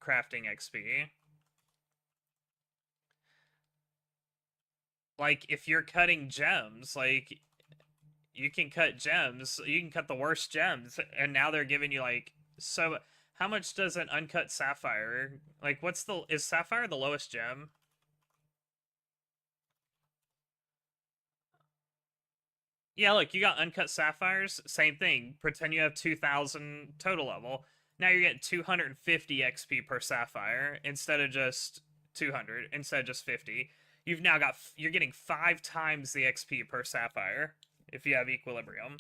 crafting XP. Like, if you're cutting gems, like, you can cut gems, you can cut the worst gems, and now they're giving you, like, so, how much does an uncut sapphire, like, is sapphire the lowest gem? Yeah, look, you got uncut sapphires, same thing, pretend you have 2,000 total level, now you're getting 250 XP per sapphire, instead of just 200, instead of just 50. You're getting 5 times the XP per sapphire if you have equilibrium.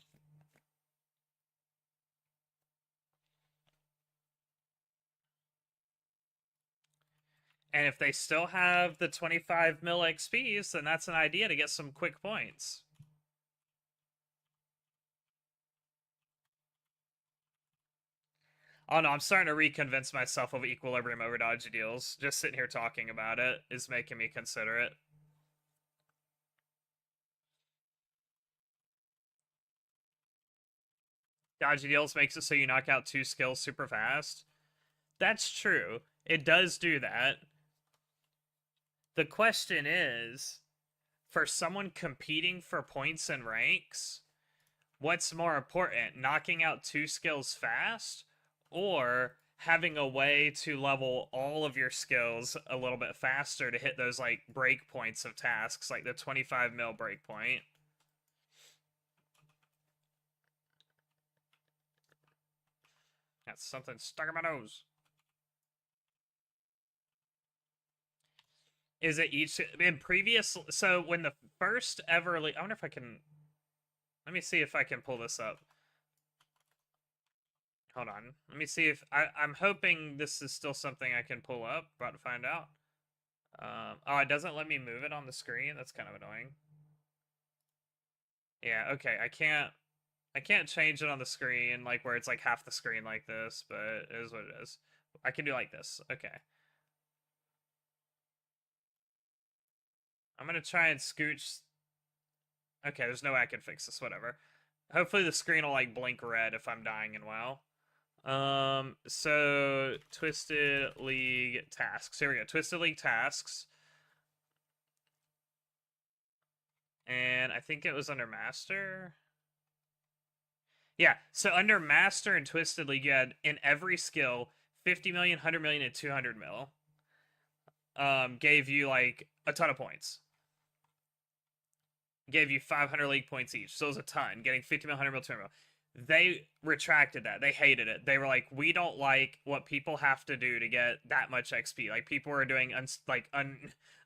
And if they still have the 25 mil XPs, then that's an idea to get some quick points. Oh no, I'm starting to reconvince myself of equilibrium over dodgy deals. Just sitting here talking about it is making me consider it. Dodgy deals makes it so you knock out 2 skills super fast. That's true. It does do that. The question is, for someone competing for points and ranks, what's more important, knocking out 2 skills fast or having a way to level all of your skills a little bit faster to hit those like breakpoints of tasks, like the 25 mil breakpoint? That's something stuck in my nose. Is it each in previous? So when the first ever, I wonder if I can. Let me see if I can pull this up. Hold on. Let me see if I'm hoping this is still something I can pull up. About to find out. Oh, it doesn't let me move it on the screen. That's kind of annoying. Yeah. Okay. I can't change it on the screen like where it's like half the screen like this, but it is what it is. I can do like this. Okay. I'm gonna try and scooch. Okay, there's no way I can fix this. Whatever. Hopefully the screen will like blink red if I'm dying in WoW. So Twisted League tasks. Here we go. Twisted League tasks. And I think it was under Master. Yeah, so under Master and Twisted League, you had in every skill 50 million, 100 million, and 200 mil. Gave you like a ton of points. Gave you 500 league points each. So it was a ton. Getting 50 mil, 100 mil, 200 mil. They retracted that. They hated it. They were like, we don't like what people have to do to get that much XP. Like, people are doing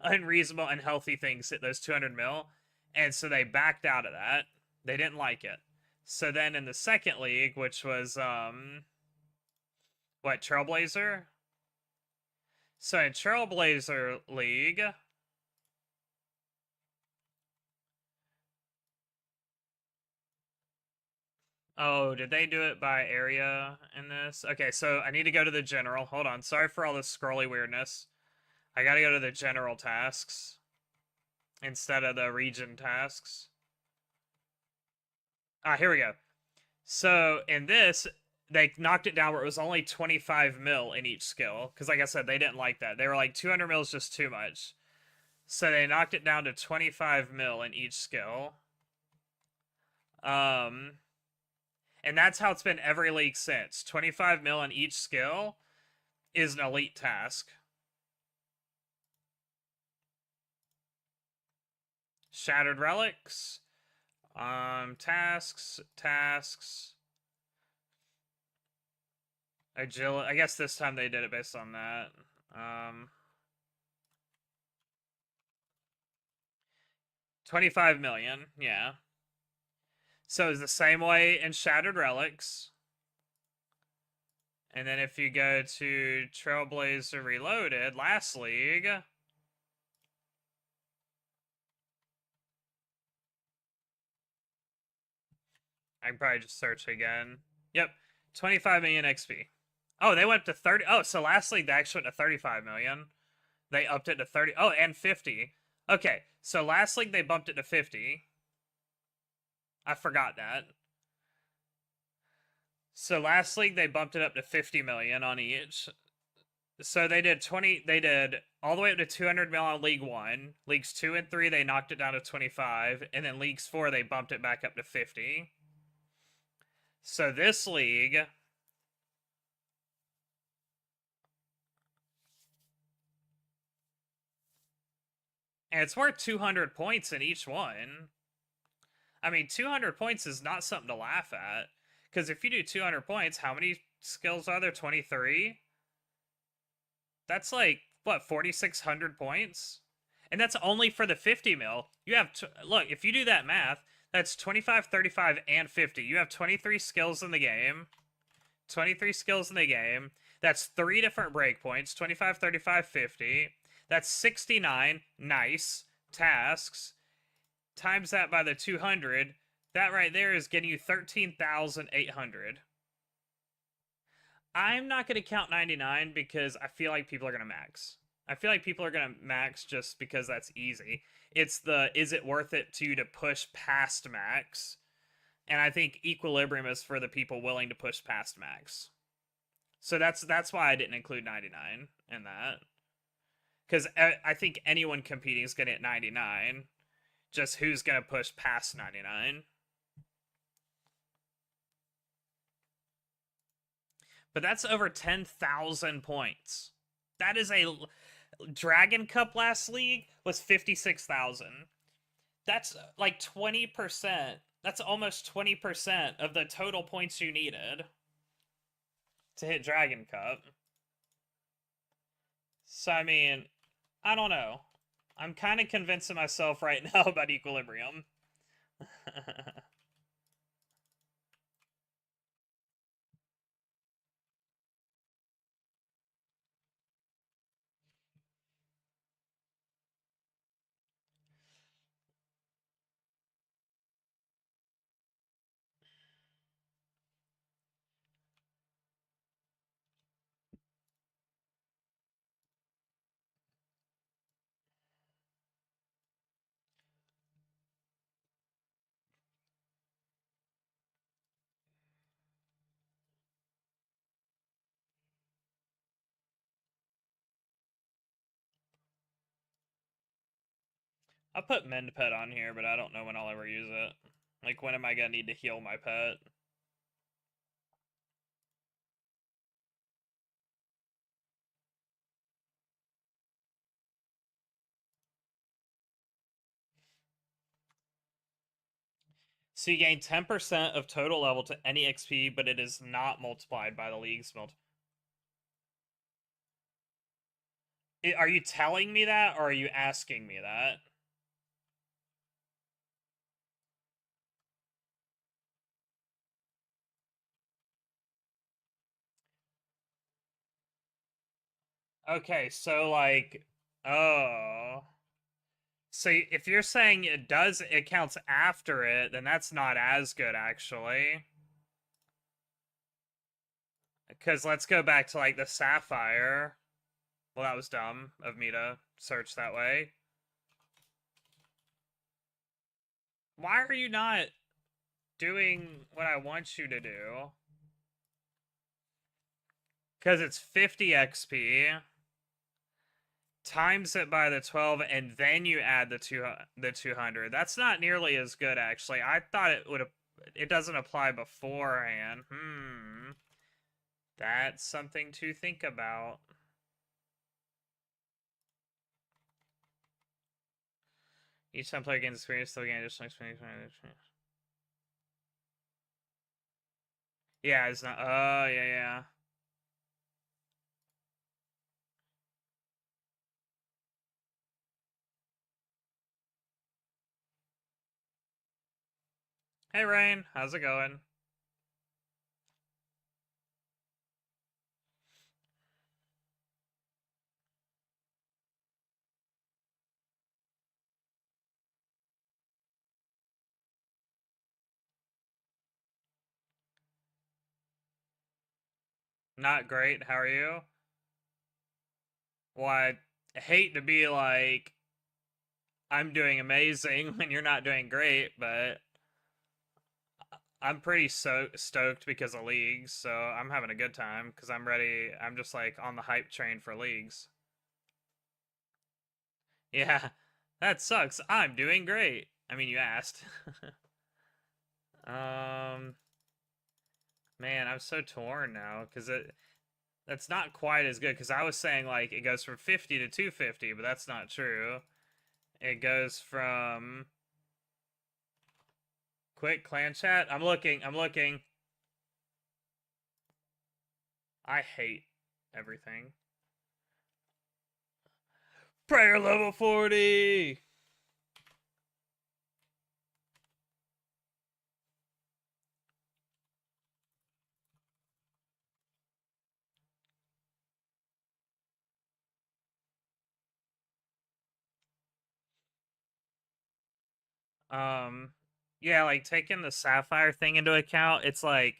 unreasonable, unhealthy things at those 200 mil. And so they backed out of that. They didn't like it. So then in the second league, which was, Trailblazer? So in Trailblazer League, oh, did they do it by area in this? Okay, so I need to go to the general. Hold on. Sorry for all this scrolly weirdness. I gotta go to the general tasks instead of the region tasks. Ah, here we go. So in this, they knocked it down where it was only 25 mil in each skill. Because like I said, they didn't like that. They were like, 200 mil is just too much. So they knocked it down to 25 mil in each skill. And that's how it's been every league since. 25 mil in each skill is an elite task. Shattered Relics. Tasks. Agility. I guess this time they did it based on that. 25 million, yeah. So it's the same way in Shattered Relics. And then if you go to Trailblazer Reloaded, last league. I can probably just search again. Yep, 25 million XP. Oh, they went up to 30. Oh, so last league they actually went to 35 million. They upped it to 30. Oh, and 50. Okay, so last league they bumped it to 50. I forgot that. So last league they bumped it up to 50 million on each. So they did 20. They did all the way up to 200 mil on League 1. Leagues 2 and 3, they knocked it down to 25. And then Leagues 4, they bumped it back up to 50. So this league. And it's worth 200 points in each one. I mean, 200 points is not something to laugh at. Because if you do 200 points, how many skills are there? 23? That's like, what, 4,600 points? And that's only for the 50 mil. You have, look, if you do that math, that's 25, 35, and 50. You have 23 skills in the game. 23 skills in the game. That's 3 different breakpoints, 25, 35, 50. That's 69 nice tasks. Times that by the 200. That right there is getting you 13,800. I'm not going to count 99 because I feel like people are going to max. I feel like people are going to max just because that's easy. It's the, is it worth it to you to push past max? And I think equilibrium is for the people willing to push past max. So that's why I didn't include 99 in that. Because I think anyone competing is going to hit 99. Just who's going to push past 99. But that's over 10,000 points. That is a... Dragon Cup last league was 56,000. That's like 20%. That's almost 20% of the total points you needed to hit Dragon Cup. So, I mean, I don't know. I'm kind of convincing myself right now about equilibrium. I'll put Mend Pet on here, but I don't know when I'll ever use it. Like, when am I gonna need to heal my pet? So you gain 10% of total level to any XP, but it is not multiplied by the league's multiple. Are you telling me that, or are you asking me that? Okay, so like, oh. So if you're saying it counts after it, then that's not as good, actually. Because let's go back to like the Sapphire. Well, that was dumb of me to search that way. Why are you not doing what I want you to do? Because it's 50 XP. Times it by the 12, and then you add the 200. That's not nearly as good, actually. I thought it would have... It doesn't apply beforehand. That's something to think about. Each time player gains experience, still gain additional experience. Yeah, it's not... Oh, yeah. Hey, Rain. How's it going? Not great. How are you? Well, I hate to be like, I'm doing amazing when you're not doing great, but I'm pretty stoked because of leagues, so I'm having a good time because I'm ready. I'm just like on the hype train for leagues. Yeah, that sucks. I'm doing great. I mean, you asked. um, man, I'm so torn now because that's not quite as good because I was saying like it goes from 50 to 250, but that's not true. It goes from quick clan chat. I'm looking. I'm looking. I hate everything. Prayer level 40. Yeah, like taking the sapphire thing into account, it's like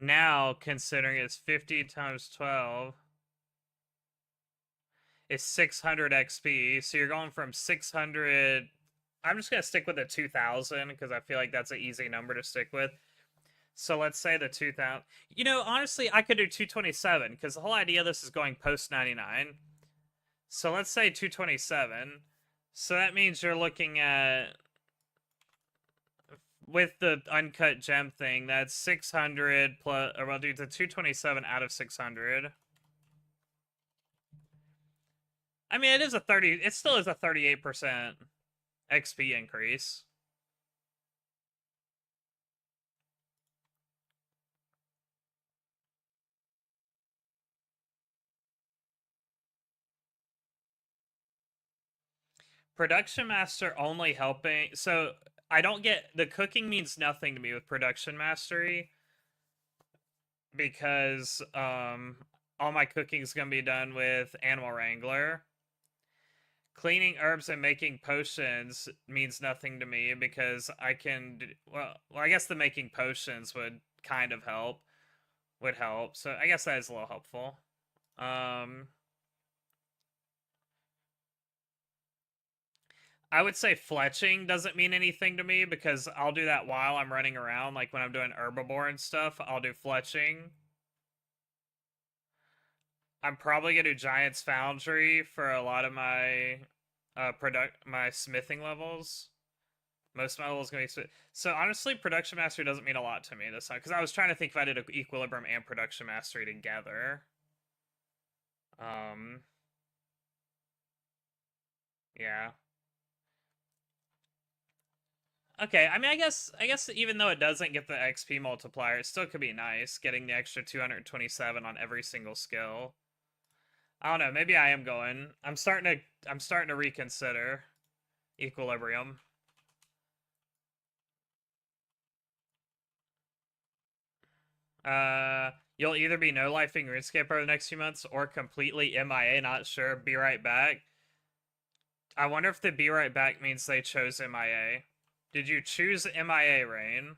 now considering it's 50 times 12 is 600 XP. So you're going from 600. I'm just gonna stick with the 2000 because I feel like that's an easy number to stick with. So let's say the 2000. You know, honestly, I could do 227 because the whole idea of this is going post 99. So let's say 227. So that means you're looking at, with the uncut gem thing, that's 600 plus, or well, dude, the 227 out of 600. I mean, it is a 30, it still is a 38% XP increase. Production Master only helping, so I don't get, the cooking means nothing to me with Production Mastery because all my cooking is going to be done with Animal Wrangler. Cleaning herbs and making potions means nothing to me because I can, well, I guess the making potions would kind of help, would help. So I guess that is a little helpful. I would say fletching doesn't mean anything to me because I'll do that while I'm running around. Like when I'm doing herbivore and stuff, I'll do fletching. I'm probably gonna do Giant's Foundry for a lot of my my smithing levels. Most of my levels gonna be so honestly, Production Mastery doesn't mean a lot to me this time because I was trying to think if I did Equilibrium and Production Mastery together. Um, yeah. Okay, I mean, I guess even though it doesn't get the XP multiplier, it still could be nice getting the extra 227 on every single skill. I don't know, maybe I am going. I'm starting to reconsider Equilibrium. You'll either be no lifing RuneScape over the next few months or completely MIA, not sure, be right back. I wonder if the be right back means they chose MIA. Did you choose MIA, Rain?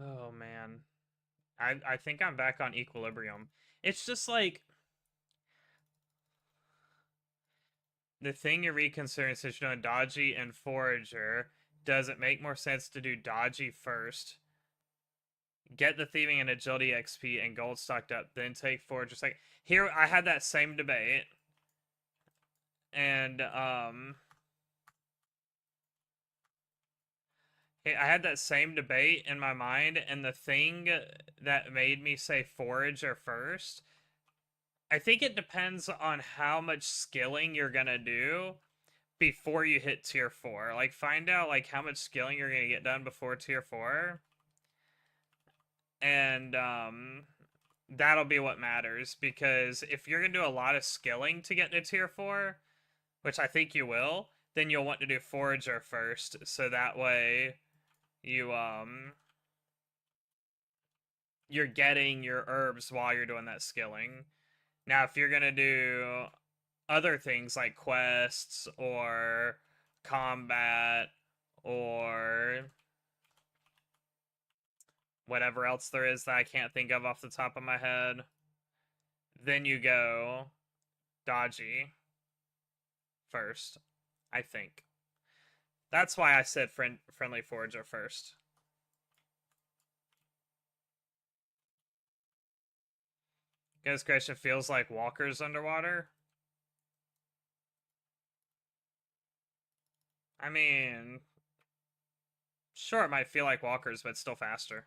Oh man. I think I'm back on Equilibrium. It's just like the thing you're reconsidering since you're doing Dodgy and Forager. Does it make more sense to do Dodgy first? Get the Thieving and Agility XP and gold stocked up, then take Forager. Just like here, I had that same debate, and I had that same debate in my mind, and the thing that made me say Forager first, I think it depends on how much skilling you're gonna do before you hit tier 4. Like find out like how much skilling you're gonna get done before tier 4. And that'll be what matters because if you're gonna do a lot of skilling to get to tier 4, which I think you will, then you'll want to do Forager first, so that way you're getting your herbs while you're doing that skilling. Now, if you're gonna do other things like quests or combat or whatever else there is that I can't think of off the top of my head, then you go dodgy first, I think. That's why I said friendly forager first. Ghost Creation feels like walkers underwater. I mean, sure, it might feel like walkers, but it's still faster.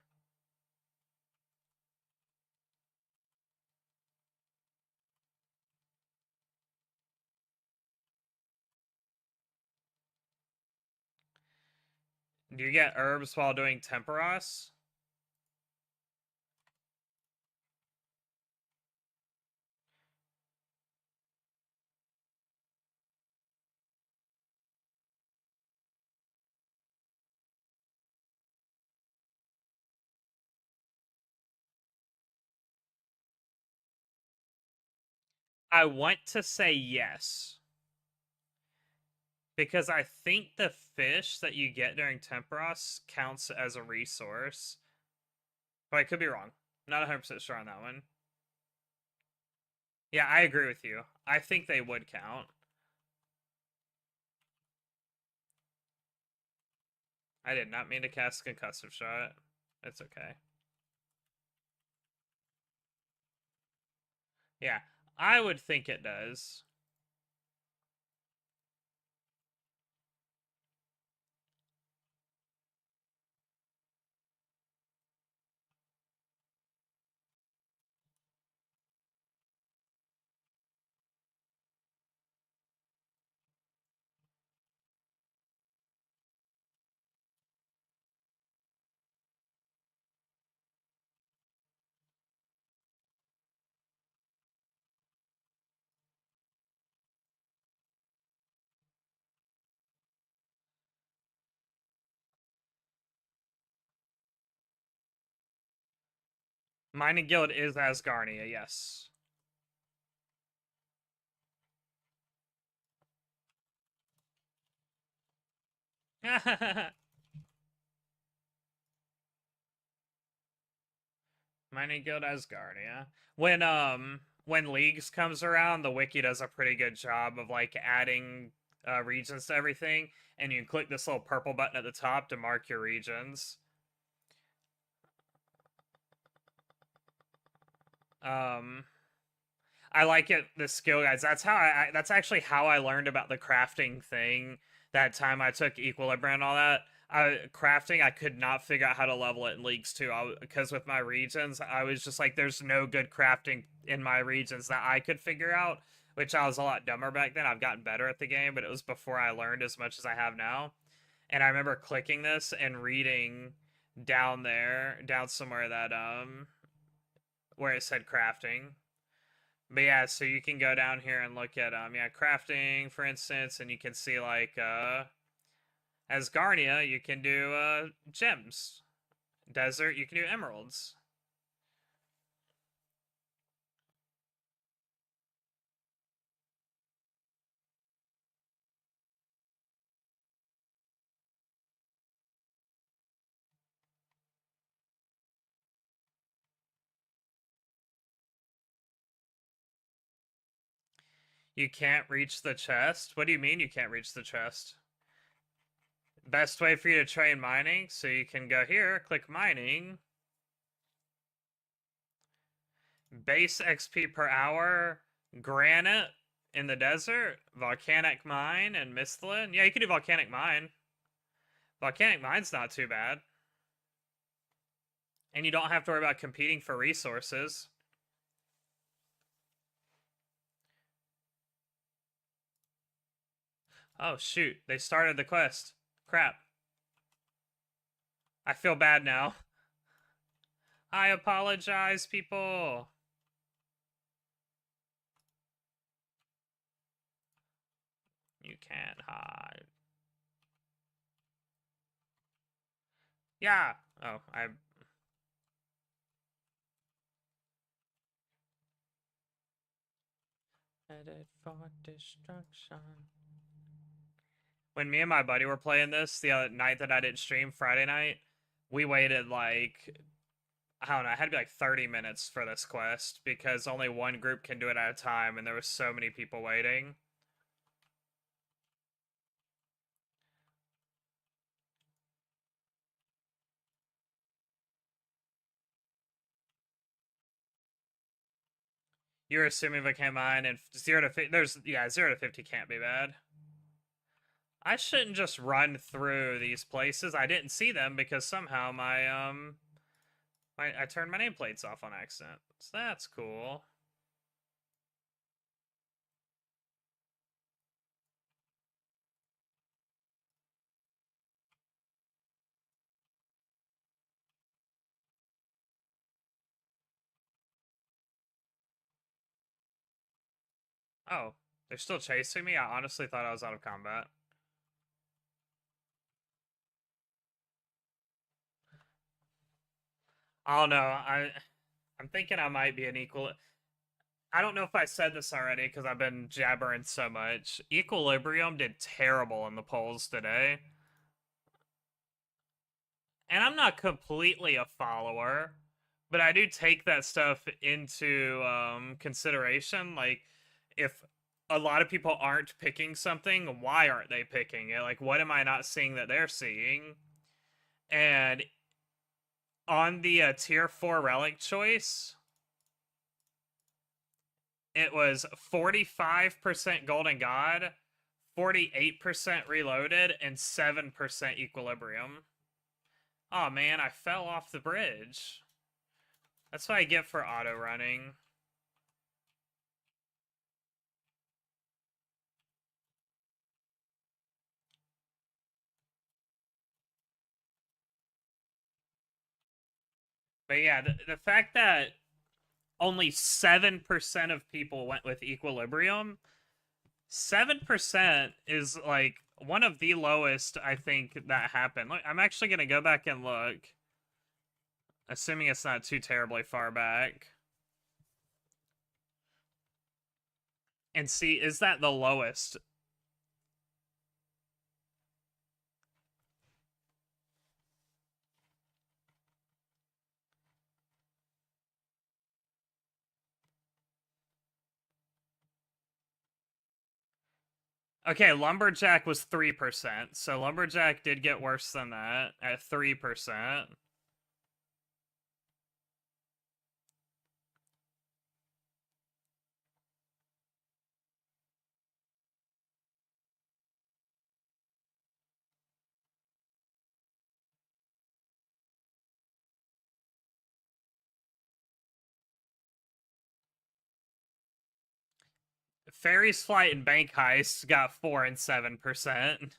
Do you get herbs while doing Temperos? I want to say yes. Because I think the fish that you get during Temperos counts as a resource. But I could be wrong. Not 100% sure on that one. Yeah, I agree with you. I think they would count. I did not mean to cast Concussive Shot. It's okay. Yeah, I would think it does. Mining Guild is Asgarnia, yes. Mining Guild Asgardia. When Leagues comes around, the wiki does a pretty good job of like adding regions to everything, and you can click this little purple button at the top to mark your regions. I like it, the skill guides. That's how that's actually how I learned about the crafting thing that time I took Equilibrium and all that. Crafting, I could not figure out how to level it in Leagues too. Because with my regions, I was just like, there's no good crafting in my regions that I could figure out, which I was a lot dumber back then. I've gotten better at the game, but it was before I learned as much as I have now. And I remember clicking this and reading down there, down somewhere that, where it said crafting. But yeah, so you can go down here and look at yeah, crafting, for instance, and you can see like as Garnia, you can do gems. Desert, you can do emeralds. You can't reach the chest? What do you mean you can't reach the chest? Best way for you to train mining, so you can go here, click mining. Base XP per hour, granite in the desert, volcanic mine, and misthalin. Yeah, you can do volcanic mine. Volcanic mine's not too bad. And you don't have to worry about competing for resources. Oh, shoot. They started the quest. Crap. I feel bad now. I apologize, people. You can't hide. Yeah. Oh, I. Headed for destruction. When me and my buddy were playing this the other night that I didn't stream, Friday night, we waited like, I don't know, it had to be like 30 minutes for this quest because only one group can do it at a time and there was so many people waiting. You're assuming if it came on and 0 to 50, there's, yeah, 0 to 50 can't be bad. I shouldn't just run through these places. I didn't see them because somehow I turned my nameplates off on accident. So that's cool. Oh, they're still chasing me? I honestly thought I was out of combat. Oh no, I'm thinking I might be an equal. I don't know if I said this already because I've been jabbering so much. Equilibrium did terrible in the polls today. And I'm not completely a follower, but I do take that stuff into consideration. Like, if a lot of people aren't picking something, why aren't they picking it? Like, what am I not seeing that they're seeing? And on the tier 4 relic choice, it was 45% Golden God, 48% Reloaded, and 7% Equilibrium. Oh man, I fell off the bridge. That's what I get for auto running. But yeah, the fact that only 7% of people went with Equilibrium, 7% is like one of the lowest I think that happened. Look, I'm actually going to go back and look, assuming it's not too terribly far back, and see, is that the lowest? Okay, Lumberjack was 3%, so Lumberjack did get worse than that at 3%. Fairy's Flight and Bank Heist got 4 and 7%.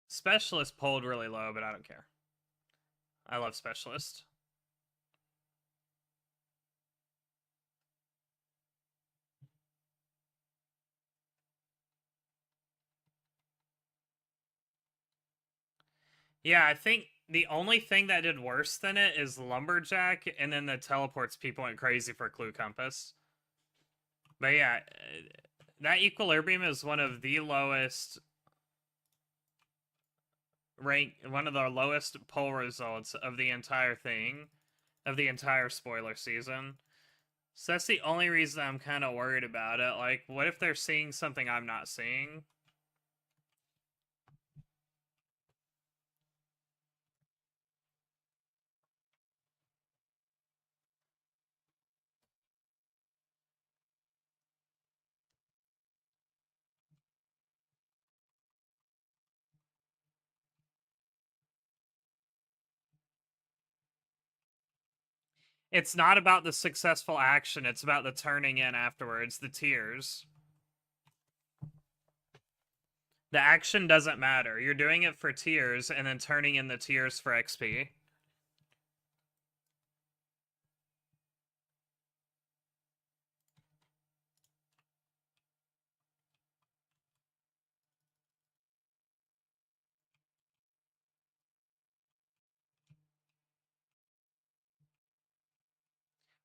Specialist pulled really low, but I don't care. I love Specialist. Yeah, I think the only thing that did worse than it is Lumberjack, and then the teleports people went crazy for Clue Compass. But yeah, that Equilibrium is one of the lowest. one of the lowest poll results of the entire thing, of the entire spoiler season. So that's the only reason I'm kind of worried about it. Like, what if they're seeing something I'm not seeing? It's not about the successful action, it's about the turning in afterwards, the tiers. The action doesn't matter. You're doing it for tiers and then turning in the tiers for XP.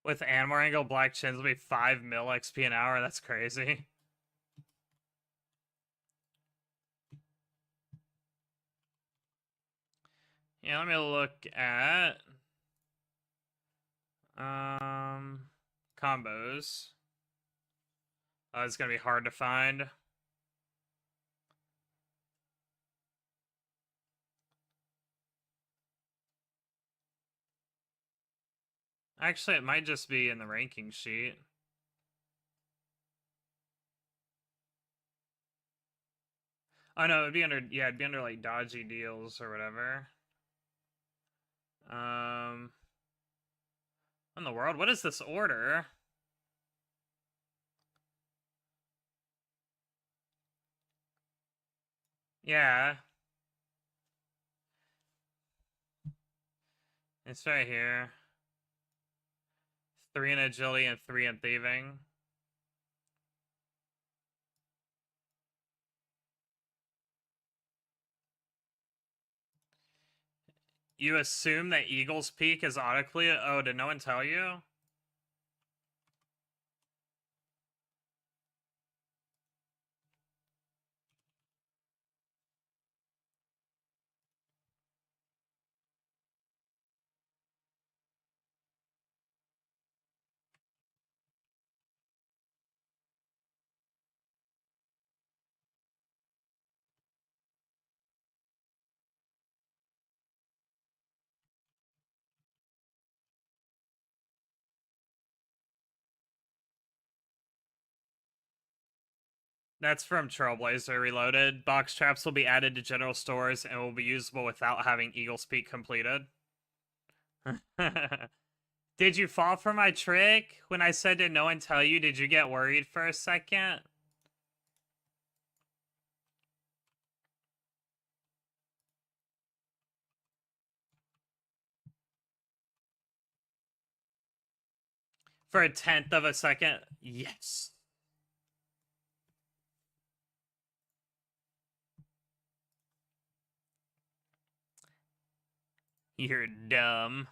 With Animal Angle, Black Chins will be 5 mil XP an hour. That's crazy. Yeah, let me look at combos. Oh, it's gonna be hard to find. Actually, it might just be in the ranking sheet. Oh no, it'd be under, yeah, it'd be under like dodgy deals or whatever. In the world, what is this order? Yeah. It's right here. 3 in agility and 3 in thieving. You assume that Eagle's Peak is autoclear? Oh, did no one tell you? That's from Trailblazer Reloaded. Box traps will be added to general stores and will be usable without having Eagle's Peak completed. Did you fall for my trick? When I said did no one tell you, did you get worried for a second? For a 1/10 of a second? Yes. You're dumb.